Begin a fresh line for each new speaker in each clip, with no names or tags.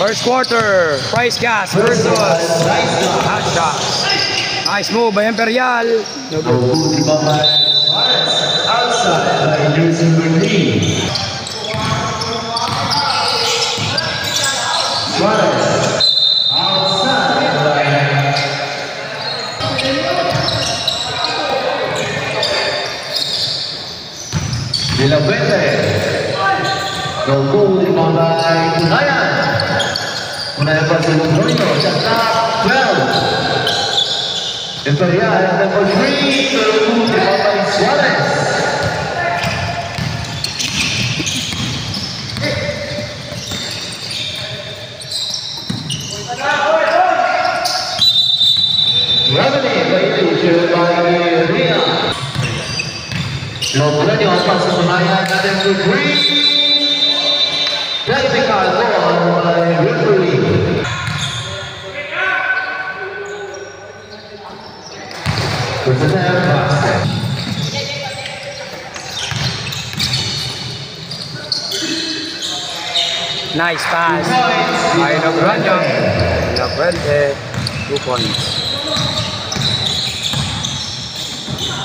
First quarter, Price Gas versus Hotshot. Nice move by Imperial. No good.
Outside by jersey number 3. Suarez. Outside by De La Fuente. No good rebound by Cunayan. Cunayan para sa Logroño. Shot clock 12. Imperial number 3. No good rebound by Suarez. Revenue by Ria. Logroño para sa Cunayan number 3. Technical goal by referee. Personnel basket.
Nice pass by Logroño. La Fuente, 2 points.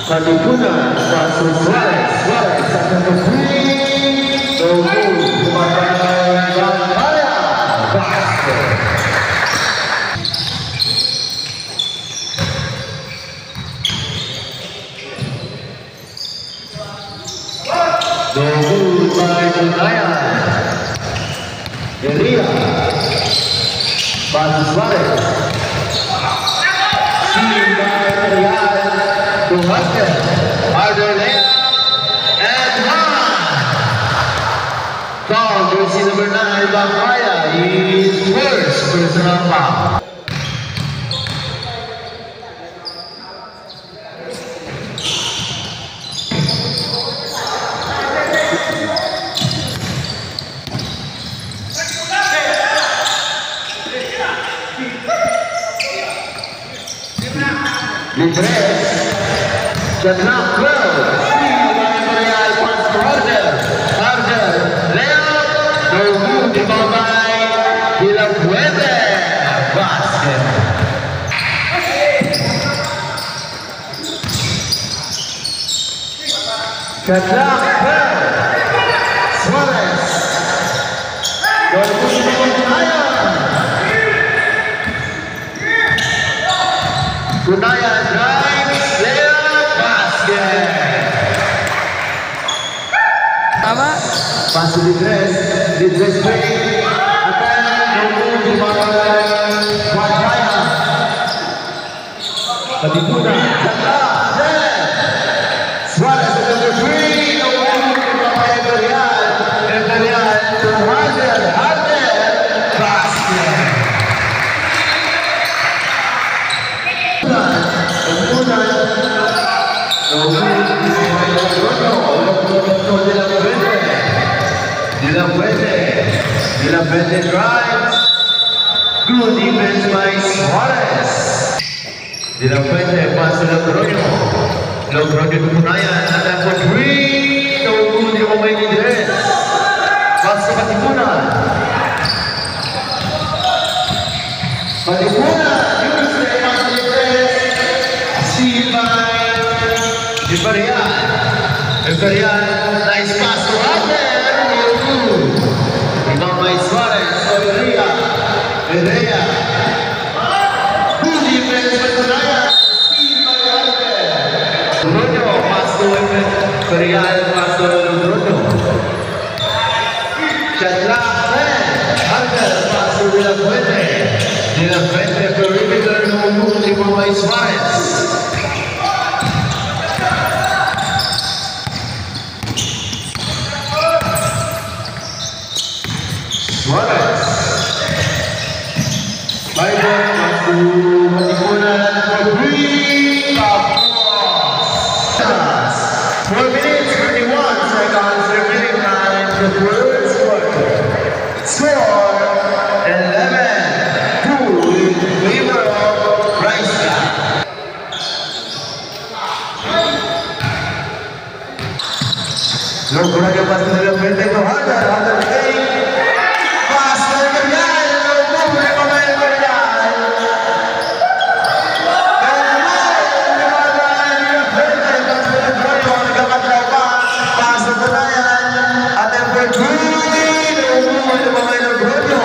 Kadipuna versus Suarez. Suarez at number 3. No good. Basket. No good by Cunayan. Ria. Versus Suarez. Seen by Imperial. To basket. Harder layup. And one. Foul, jersey number 9, Bangkaya. His first personal foul. Litres, the knock 12. Steal by Imperial, pass to Harder. Harder, layup, no good, rebound by De La Fuente. Basket. The knock 12. Suarez. No good, rebound Cunayan. Cunayan drives, layup, basket.
Tama?
Pass to Litres play. Attack, no good, rebound by Bangkaya. Kadipuna, Chata, Suarez at number 3, no good, rebound by Imperial. Imperial to Harder, basket. De La Fuente drives. Good defense by Suarez. De La Fuente pass to Logroño. Logroño to Cunayan. Attack for 3. No good, yung may Litres. Pass to Kadipuna. Kadipuna. Use the pass to Litres. Seen by Imperial. Imperial. Nice pass to Harder. Rebound by Suarez, Ria. Good defense by Cunayan. Steal by Harder. Logroño, pass to Imperial, pass to Logroño. Shot clock 10. Harder, pass to De La Fuente. De La Fuente, perimeter, no good, rebound by Suarez. Suarez. By ball, pass to Kadipuna for 3. Tapos. 4 minutes, 31 seconds remaining time in the first quarter. Score 11-2 in favor of Price Gas. Logroño pass to De La Fuente to Harder. Harder fake. Pass to Imperial. number 3, naumuha ng mga Logroño.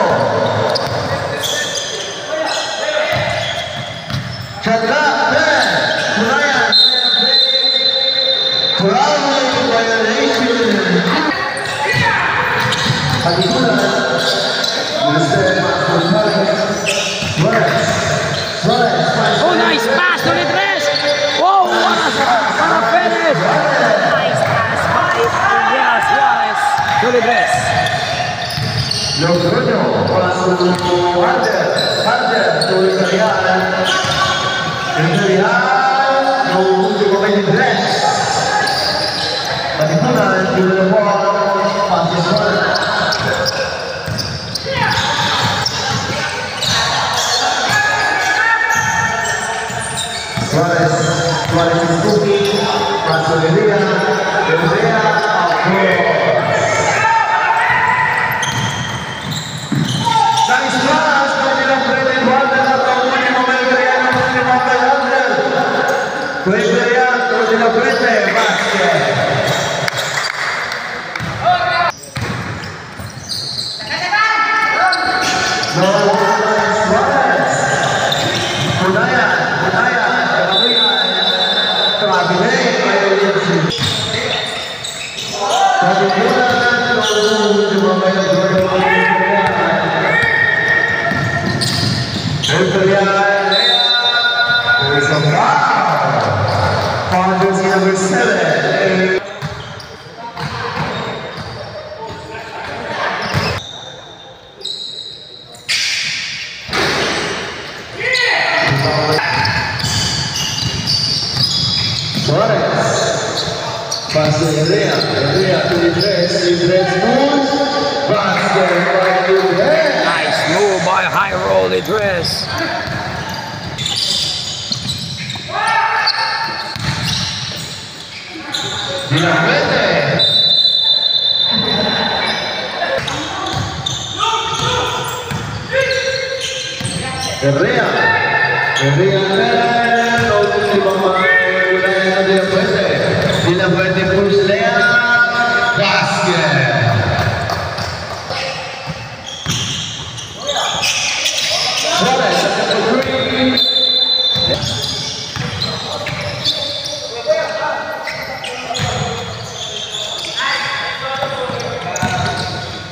Chadla, Ben, Punayan, Traveling violation. Pagkulan, Mr.
Oh, nice pass to the dress. Whoa, what a finish. Nice pass by Andreas Juarez to the dress.
Logroño, paso Harder, to Imperial. Imperial, no último medio dress. Pagkulan, yun na po, paso Suarez Suzuki, paso de Ría, Nice pass, kanilang Freddy Walter at ang último Melveriano, último kay Walter. Melveriano, kanilang Freddy, basket. No, Suarez. Punayan. Number 7. Paso Herrera to the dress moves, basket by Herrera.
Nice move by high roll the dress.
Herrera, no último más de la Fuente push layup, basket. Suarez, number 3.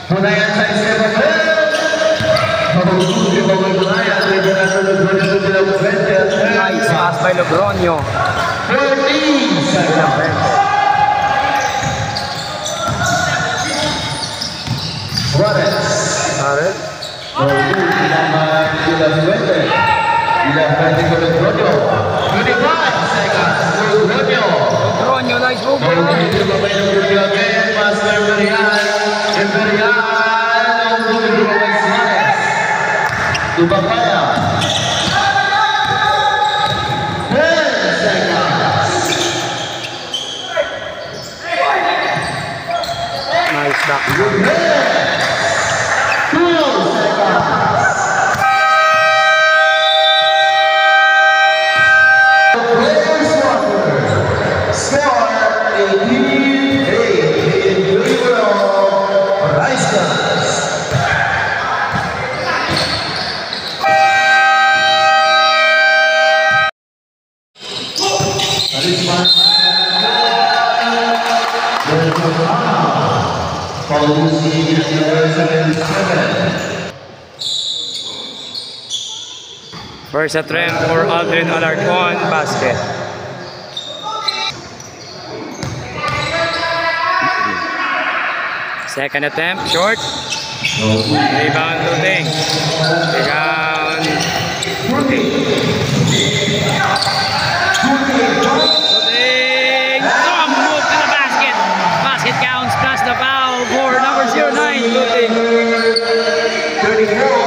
Punayan sa step up.
Nice pass by Logroño.
14 seconds. Suarez.
Logroño, nice move. Nice back. First attempt for Aldrin Alarcon, basket. Second attempt, short. Rebound looting. Rebound. Looting. Strong move to the basket. Basket counts plus the foul for number 09, Looting.
34.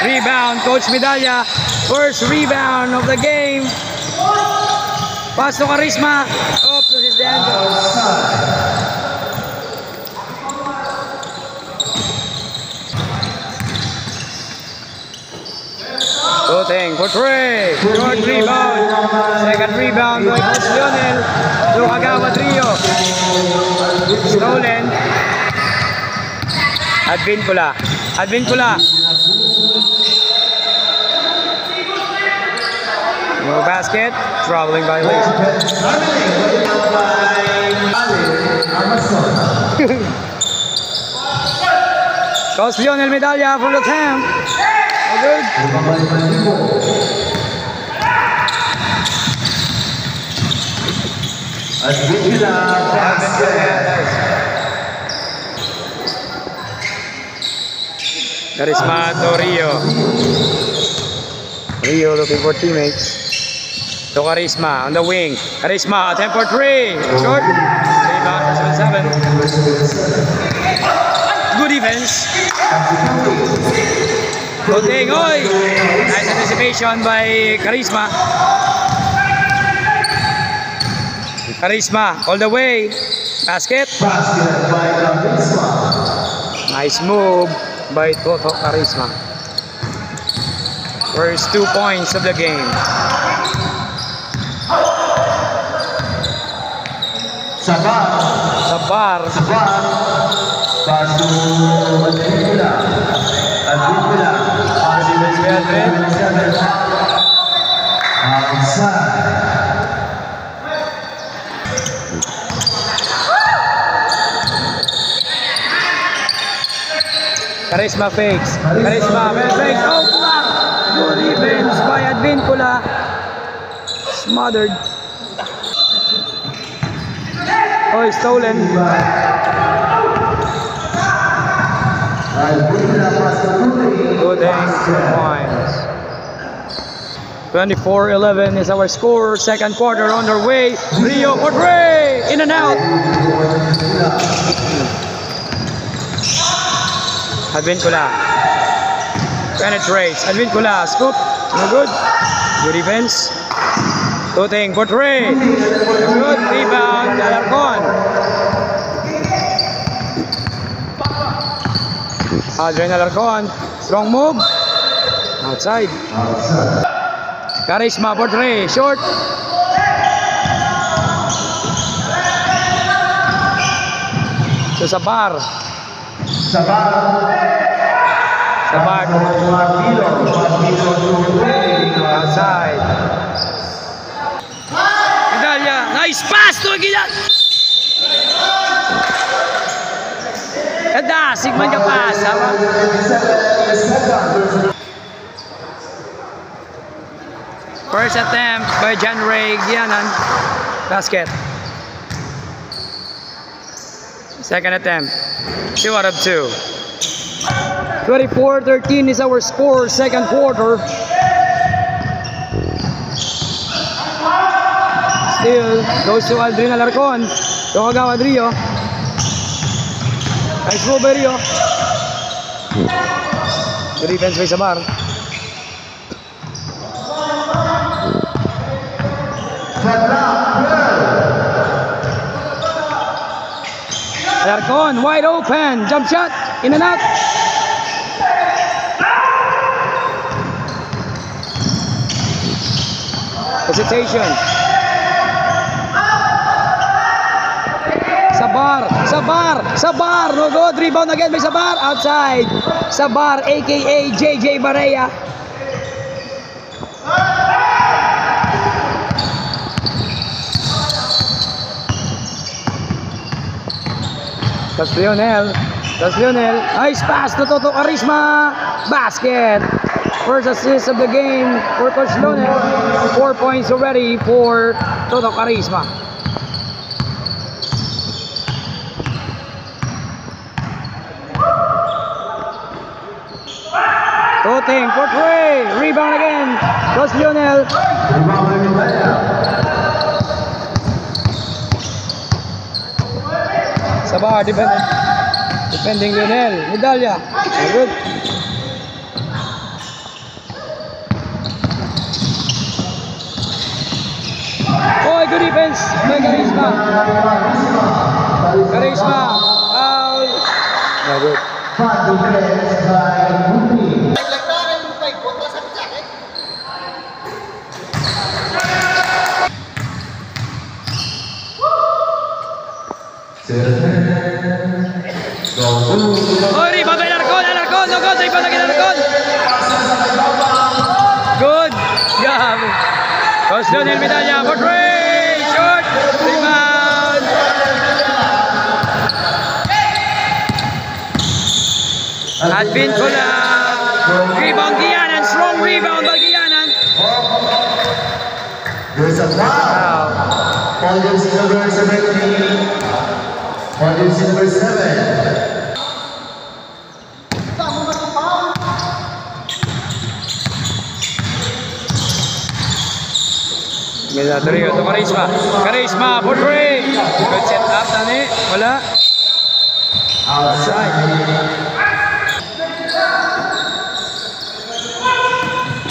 Rebound, Coach Medalla. First rebound of the game. Pass to Carisma. Oh, this is the end. Shooting for three. Short rebound. Second rebound by Coach Lionel. To Kagawa Trio. Stolen. Advincula. No basket. Traveling violation. Coach Lionel Medalla from the temp. Oh, good. Carisma to Rio. Rio looking for teammates. To Carisma on the wing. Carisma, attempt for three. Short. Rebound for 7-7. Good defense. Shooting. Oy! Nice anticipation by Carisma. Carisma all the way. Basket. Nice move by Toto Carisma. First 2 points of the game. Sabar. Carisma fakes. Carisma fakes. Oh, good defense by Advincula. Smothered. Oh, stolen. Good aim, 2 points. 24-11 is our score. Second quarter underway. Rio for three. In and out. Advincula penetrates. Advincula scoop. No good. Good defense. Shooting for three. Good rebound. Alarcon. Adrian Alarcon. Strong move. Outside. Carisma for three. Short. To Sabar. Outside. Medalla. Nice pass to Aguilar. Kada, sigman ka pass. First attempt by John Ray Gianan. Basket. Second attempt. 2 out of 2. 24-13 is our score, second quarter. Still goes to Aldrin Alarcon. To Kagawa Rio. Nice move by Rio. Good defense by Sabar. Alarcon wide open. Jump shot. In and out. Hesitation. Sabar. No good. Rebound again by Sabar. Outside. Sabar, aka JJ Barea. That's Lionel. Nice pass to Toto Carisma. Basket. First assist of the game for Coach Lionel. 4 points already for Toto Carisma. Shooting for three. Rebound again. Coach Lionel. Sabar, defending Lionel. Medalya. Good. Oh, good defense by Carisma. Carisma. Foul. No good. Oh, rebound by Alarcon. Alarcon. No good. Rebound again, Alarcon. Good. Yeah. Coach Lionel Medalya for three. Short. Rebound. Advin Cola. Rebound Gianan. Strong rebound by Gianan.
There's a foul. Audience number 17. Audience number 7.
Mila Trio to Carisma. Carisma for three. Good set up tani. Wala. Outside.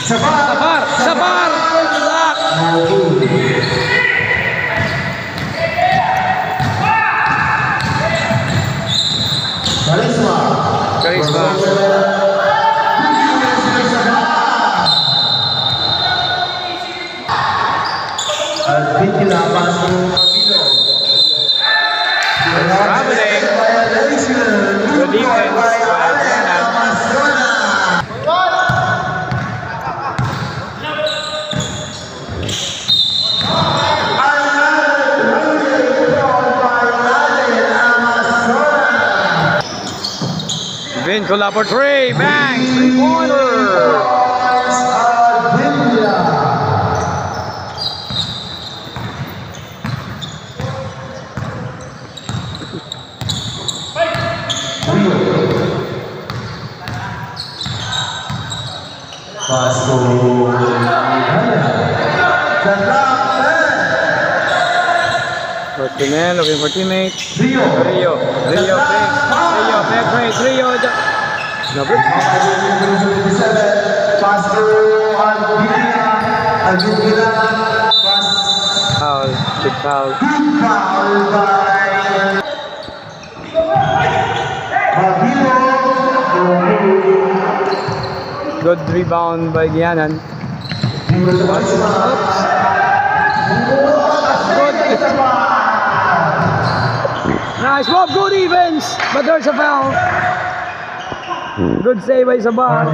Sabar. Sabar. Lock. Carisma. Traveling. Good defense. Vincula for three. Bang. Three-pointer. Martinez looking for teammate. Rio back race. Rio. No good. Foul. Big foul. Good rebound by Gianan. Nice move, good defense, but there's a foul. Good save by Sabar.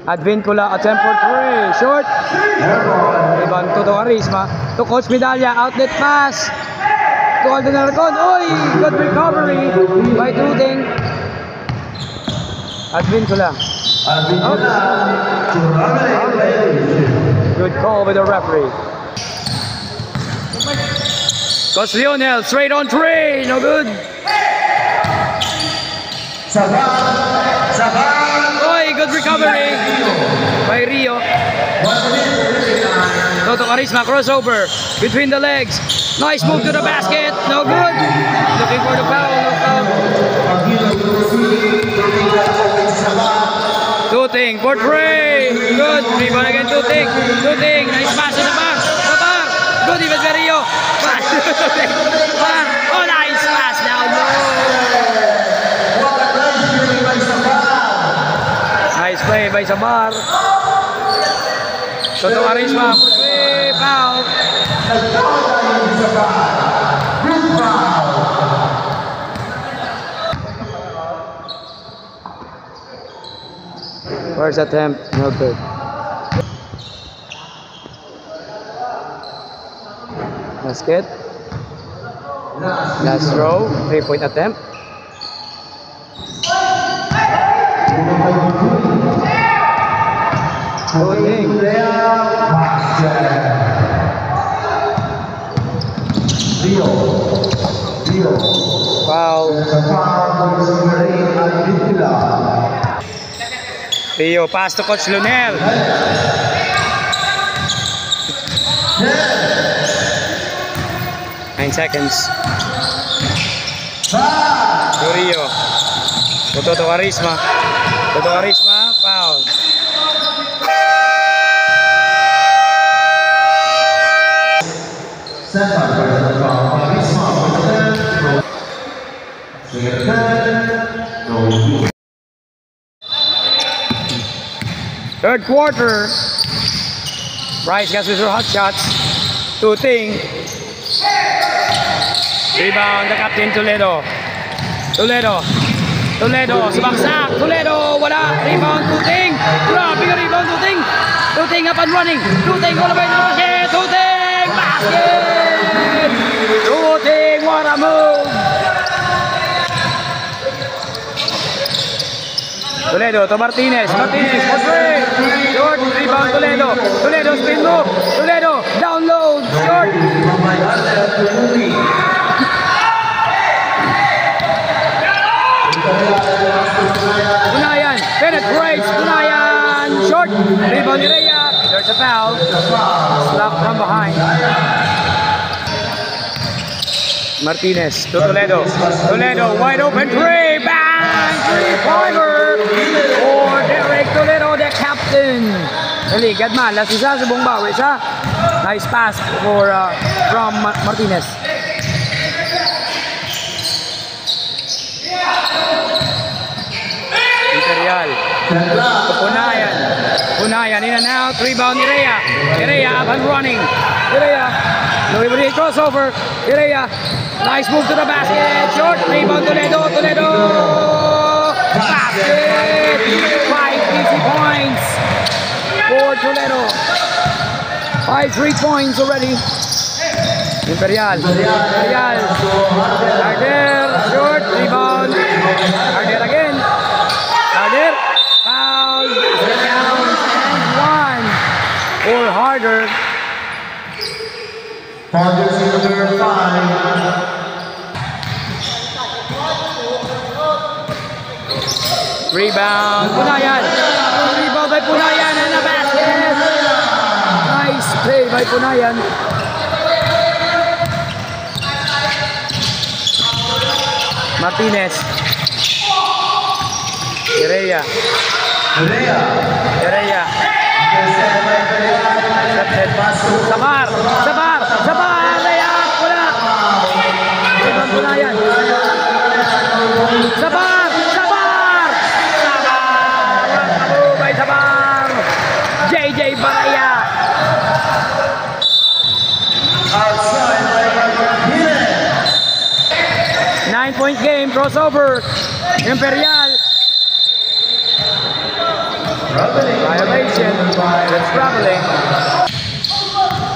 Advincula attempt for three, short. Rebound to Carisma. To Coach Medalya, outlet pass. To Alden Alarcon. Oy, good recovery by Tuting. Advincula. Good call by the referee. Coach Lionel, straight on three, no good. Oy, good recovery by Rio. Toto Carisma, crossover between the legs. Nice move to the basket, no good. Looking for the foul, no foul. Tuting for three. Good. Rebound again, Tuting. Nice pass to the bar. Good defense by Rio. Oh, nice pass now. No. Nice play by Sabar. Toto Carisma. Foul. First attempt, no good. Basket. Last throw, 3-point attempt. Tuting. Foul. Rio, pass to Coach Lionel. 9 seconds. Murillo. Toto Carisma. Toto Carisma, foul. Third quarter. Bryce gets his hot shots. Tuting. Rebound the captain Toledo. Toledo. Sumaksak. Toledo. Wala. Rebound Tuting. Grabe yung rebound Tuting. Tuting up and running. Tuting all the way to the basket. Tuting. Basket. Tuting. What a move. Toledo to Martinez for three. Short, rebound Toledo. Toledo spin move. Toledo down low. Short. Punayan penetrates. Punayan short. Rebound Irea. There's a foul. Slap from behind. Martinez to Toledo. Toledo wide open three. Bang! Three-pointer for Derek Toledo, the captain. Dali, Gadman. Last isa sa buong bawi. Isa. Nice pass for from Martinez. Imperial. Punayan in and out. Rebound Irea. Irea up and running. Irea. Louis crossover. Irea. Nice move to the basket. Short. Rebound Toledo. Basket. 5 easy points for Toledo. 5 3 points already. Imperial. Harder. Short. Rebound. Harder again. Harder. Foul. Down. And 1 for Harder.
Foul number 5.
Rebound, Punayan. Rebound by Punayan and a basket. Nice play by Punayan. Martinez. Irea. Sabar. Layup. Wala. Rebound Punayan. Sabar. JJ Baraya.
Outside by Martinez.
9-point game, crossover. Imperial. Violation. That's traveling.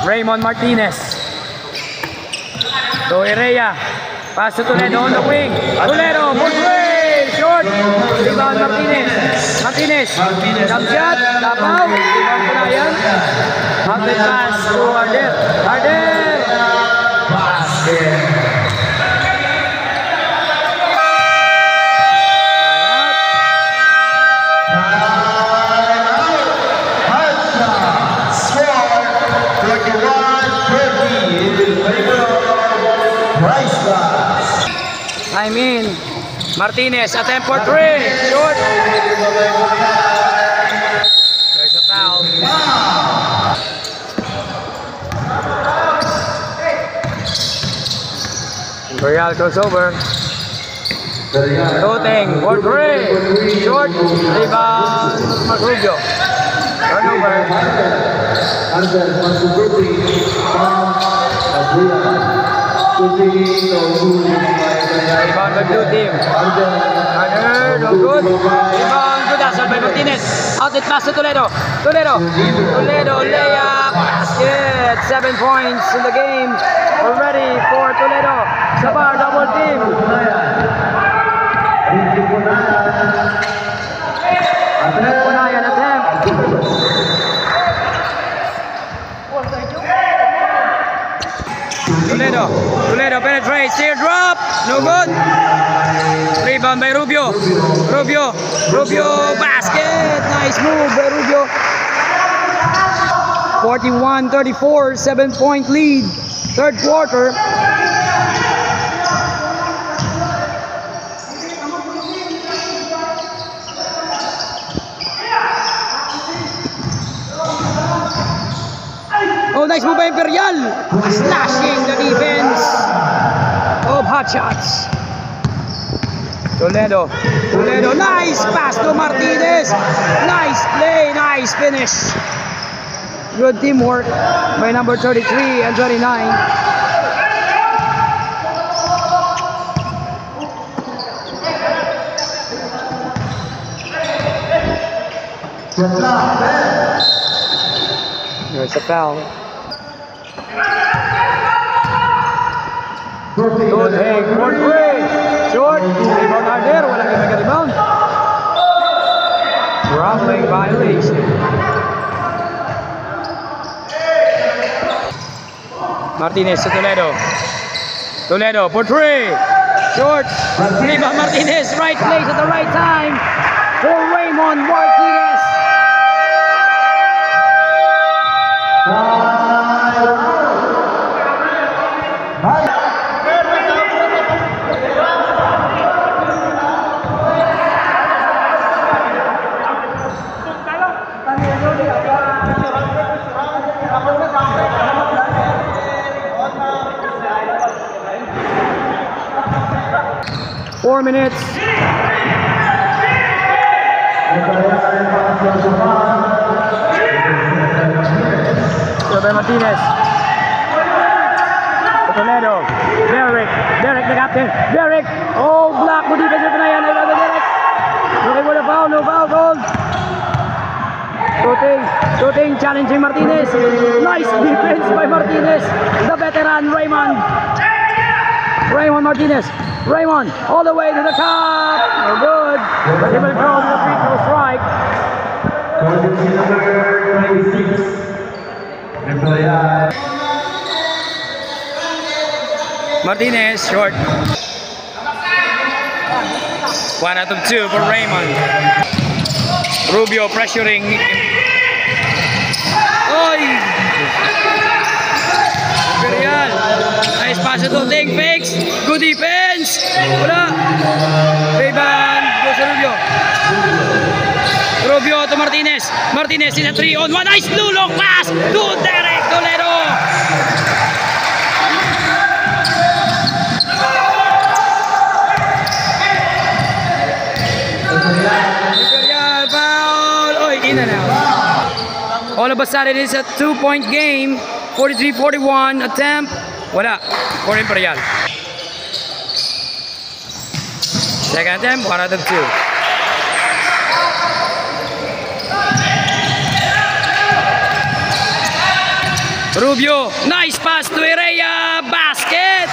Raymond Martinez. To Irea. Pass to Toledo on the wing. Toledo, full way. Short. Rebound Martinez. Jump shot. Tapaw. Rebound Punayan. Outlet pass to Harder.
Basket.
I'm in. Martinez, attempt for three. Short. There's a foul. Imperial goes over. Tuting for three. Short. Rebound. Rubio. Turnover. Rebound by blue team. Harder, no good. Rebound, good hustle by Martinez. Outlet pass to Toledo. Toledo layup. Basket. 7 points in the game already for Toledo. Sabar double team. Punayan attempt. Toledo penetrates, teardrop, no good. Rebound by Rubio, basket, nice move by Rubio. 41-34, 7-point lead, third quarter. Oh, nice move by Imperial. Slashing the defense of Hot Shots. Toledo, nice pass to Martinez. Nice play, nice finish. Good teamwork by number 33 and 29. There's a foul. Don't hang for three. Short. Rebound out there. Walang ibang rebound. Rumbling violation. Martinez to Toledo. Toledo for three. Short. Rebound Martinez. Right place at the right time for Raymond Martinez. Four minutes. Martinez. Toledo. Derek the captain. Derek. Oh, block mo defense na yan. Derek. Okay, wala foul. No foul. Goal. Shooting. Challenging Martinez. Nice defense by Martinez. The veteran Raymond Martinez. Raymond all the way to the top. No good. But he will throw the free throw strike. Martinez short. 1 out of 2 for Raymond. Rubio pressuring. Oy! Imperial. Nice pass to Ting. Fakes. Good defense. Wala. Rebound. Goes to Rubio. Rubio to Martinez. Martinez in a 3-on-1. Nice blue long pass to Derek Toledo. Imperial foul. Oy, in and out. All of a sudden it's a 2-point game. 43-41 attempt. Wala for Imperial. Second attempt, 1 out of 2. Rubio, nice pass to Erea, basket.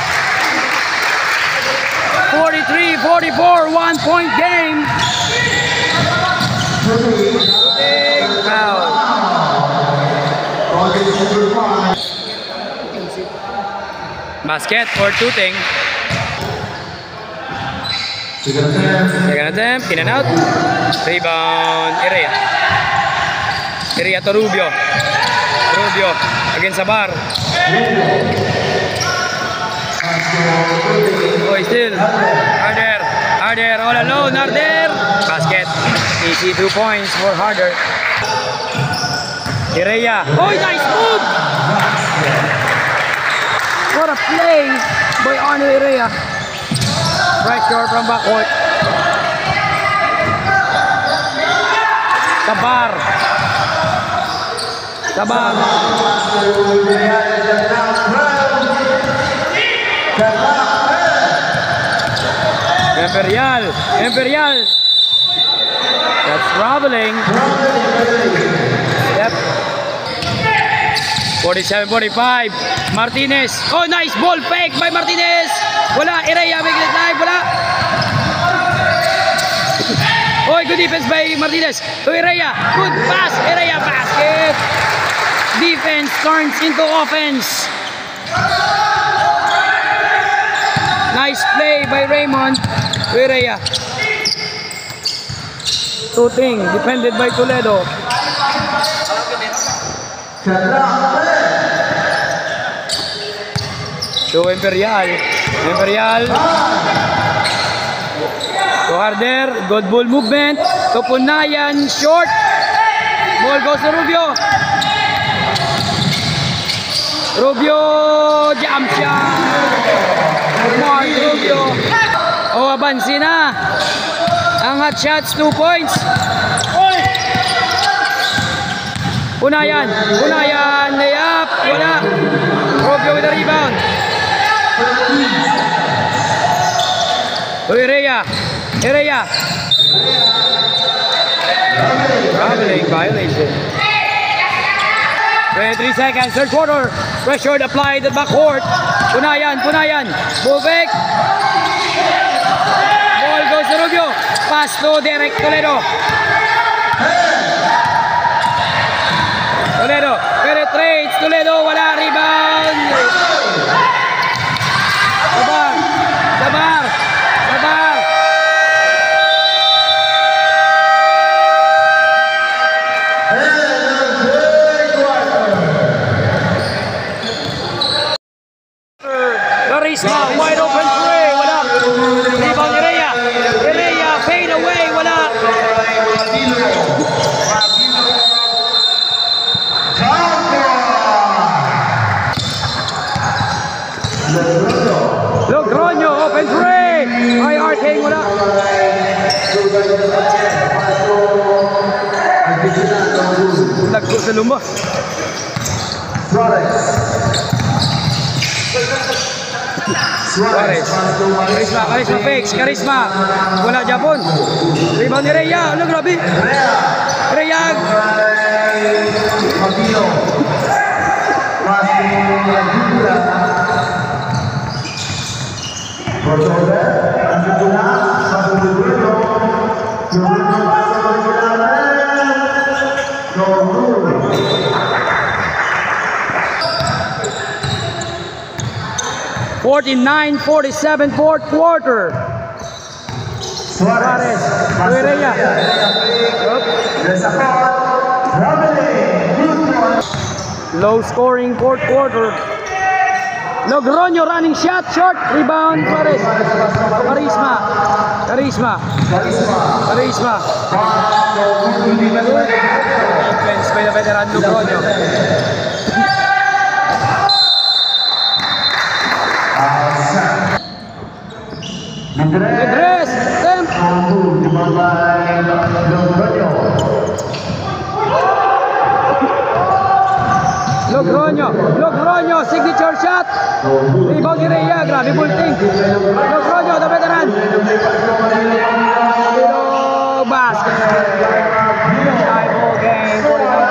43-44, 1-point game. Big foul. Basket for Tuting. Second attempt, in and out. Rebound, Erea. Erea to Rubio. Rubio against the bar. Oh, still. Harder, all alone, Harder. Basket. Easy 2 points for Harder. Erea. Oh, nice move! What a play by Arno Erea. Pressure from backcourt. Sabar. Imperial. That's traveling. Yep. 47-45. Martinez. Oh, nice ball fake by Martinez. Wala. Erea making it live. Wala. Oh, good defense by Martinez. To Erea. Good pass. Erea basket. Defense turns into offense. Nice play by Raymond. To Erea. Tuting. Defended by Toledo. To Imperial. To Harder. Good ball movement. To Punayan. Short. Ball goes to Rubio. Rubio, jump shot. Mark Rubio. O, abansi na. Ang hot shots, 2 points. Punayan, layup, wala. Rubio with the rebound. Hereya. Traveling violation. 23 seconds, third quarter. Pressure applied at backcourt. Punayan. Bubik. Ball goes to Rubio. Pass to Derek Toledo. Penetrates. Toledo, wala. Rebound. Sabar. Carisma, wide open three, wala. Rebound Hereya, fade away, wala. Logroño, open three. IR King, wala. Lagko sa lumba. Suarez. Karisma fakes. Wala Japon. Rebound ni Hereya. Ano grabe? Hereya. (49-47) fourth quarter. Suarez. Hereya. Low scoring fourth quarter. Logroño running shot, short, rebound, Suarez. Carisma. Defense by the veteran Logroño. Lidres, temp. Logroño, signature shot. Rebound Hereya, grabe bulting. Logroño, the veteran. Pero basket. Tie ball game, 49.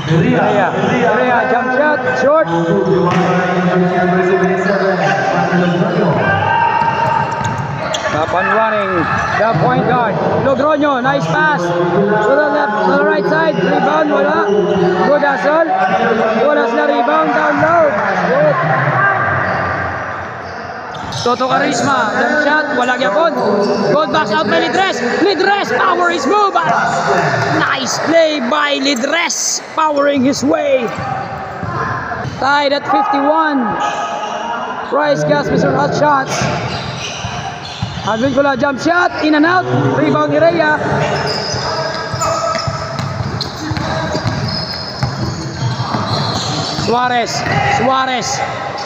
Hereya, jump shot, short. Up and running, the point guard. Logroño, nice pass. To the left, to the right side. Rebound, wala. Good hustle. Walas na rebound, down low. Good. Toto Carisma, jump shot, wala gyapon. Gold box out by Lidres. Lidres, power his move. Nice play by Lidres, powering his way. Tied at 51. Bryce Gaspi some hot shots. Advincula jump shot, in and out. Rebound Hereya. Suarez.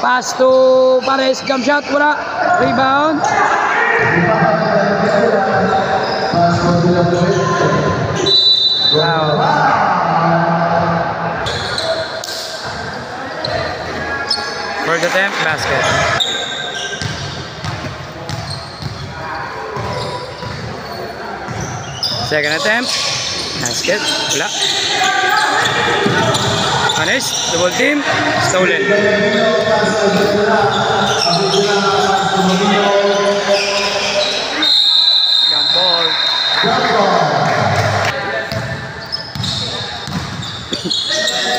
Pass to Pares, jump shot, wala. Rebound. Wow. First attempt, basket. Second attempt, basket, wala. Honest, double team, stolen. Jump ball.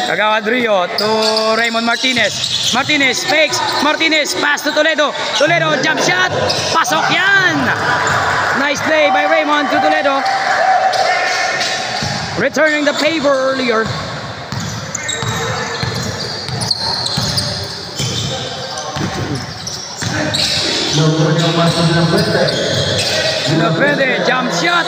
Kagawad Rio to Raymond Martinez. Martinez fakes. Martinez pass to Toledo. Toledo jump shot. Pasok yan. Nice play by Raymond to Toledo. Returning the favor earlier.
Logroño pass to De La Fuente.
De La Fuente, jump shot.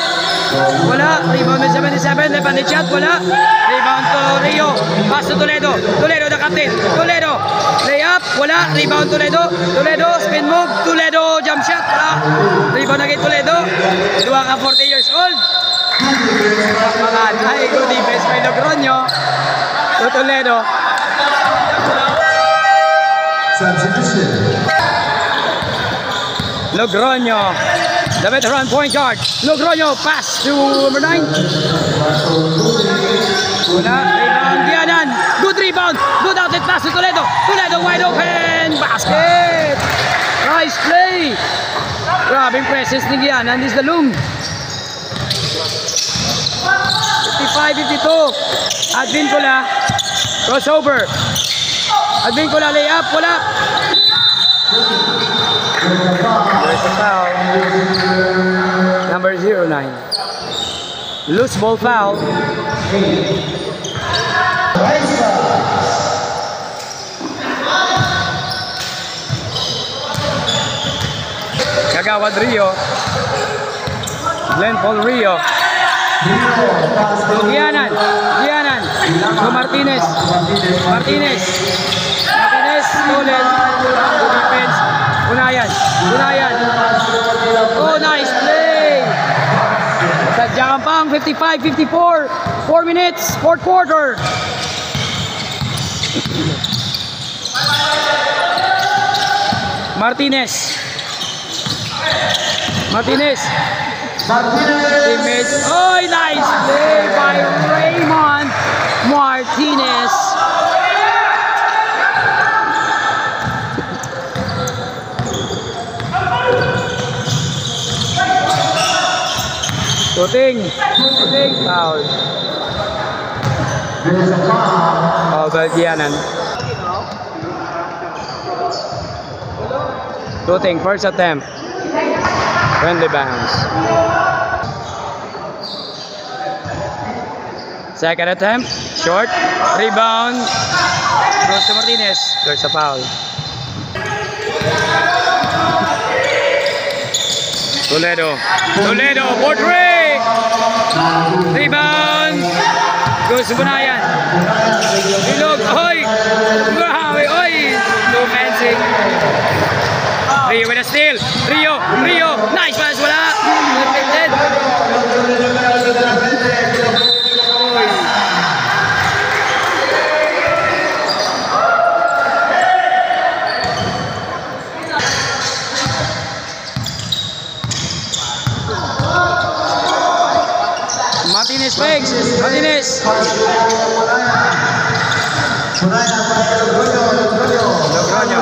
Wala. Rebound with 77. Left handed shot. Wala. Rebound to Rio. Pass to Toledo. Toledo the captain. Toledo. Layup. Wala. Rebound Toledo. Toledo. Spin move. Toledo. Jump shot. Wala. Rebound again Toledo. Dua ka 40 years old. Ay, good defense by Logroño. To Toledo.
Substitution.
Logroño. The veteran point guard. Logroño pass to number 9. Wala. Rebound. Gianan. Good rebound. Good outlet pass to Toledo. Toledo wide open. Basket. Nice play. Grabing presence ni Gianan. This is the loom. 55-52. Advincula. Crossover. Advincula layup. Wala. There's a foul. Number 09. Loose ball foul. Kagawad Rio. Glenn Paul Rio. Gianan. Gianan. To Martinez. Martinez. Martinez. Stolen. Good defense. Unayan. Unayan. Oh, nice play. Sadya Kampang, 55-54. 4 minutes, fourth quarter. Martinez. Martinez. Teammates. Oh, nice play by Raymond Martinez. Shooting. Shooting. Foul. Foul by Gianan. Shooting. First attempt. Friendly bounce. Second attempt. Short. Rebound. Goes to Martinez. There's a foul. Toledo. Toledo. Portray. Rebound. Goes to Bunayan. Ilog. Oy. Grabe. Oy. Too fancy. Rio with a steal. Rio. Rio. Nice pass. Wala. Deflected. Martinez fakes. Martinez. Logroño.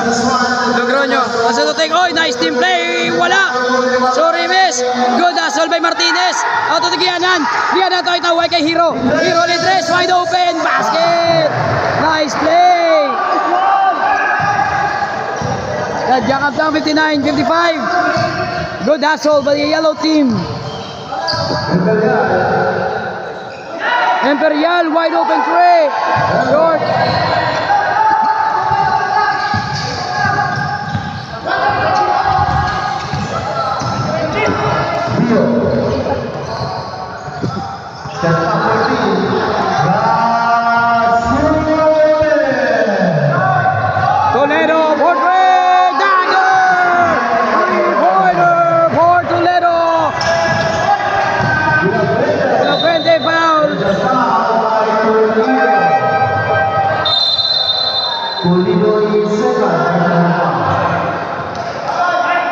Logroño. Asa to take. Oh, nice team play. Wala. Sorry, miss. Good hustle by Martinez. Out to the Gianan. Gianan to itaway kay Hero. Hero Litres. Wide open. Basket. Nice play. Sadya Kampang 59-55. Good hustle by the yellow team. Imperial wide open three. Short. Toledo for three. Dagger. Three-pointer for Toledo. The 20 foul.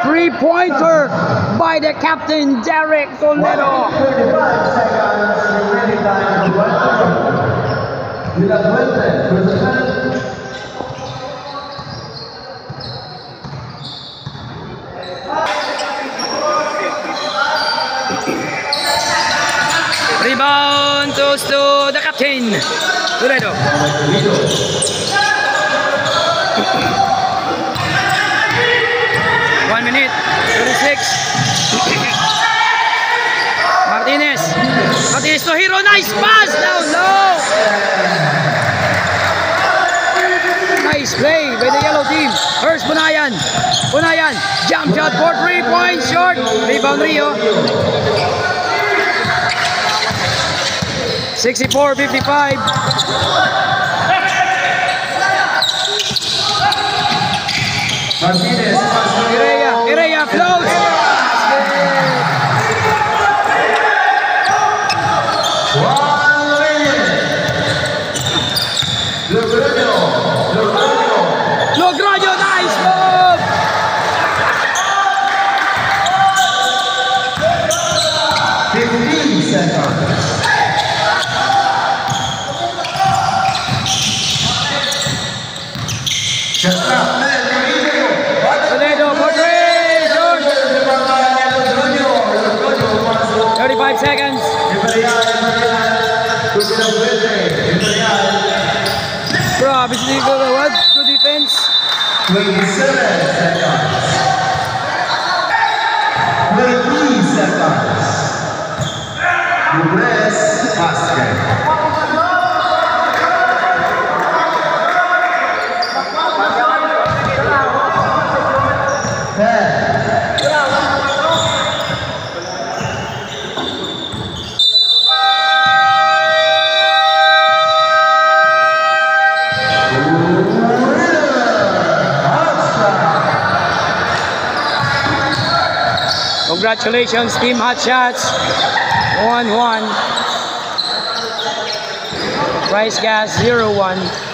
Three-pointer by the captain, Derek Toledo. Rebound goes to the captain, Toledo. 1 minute, 36. Martinez. Martinez to Hero. Nice pass. Down low. Nice play by the yellow team. Here's Punayan. Punayan, jump shot for 3 points, short. Rebound Rio. 64-55.
Martinez,
Irea floats. Basket.
1 minute. Logroño.
Logroño, nice move.
15 seconds. Shut up, man.
Toledo for 3, short. 35 seconds. Bro, what? Good defense.
27 seconds. 20 seconds. Lubres, basket.
Congratulations, Team Hot Shots. 1-1. Price Gas 0-1.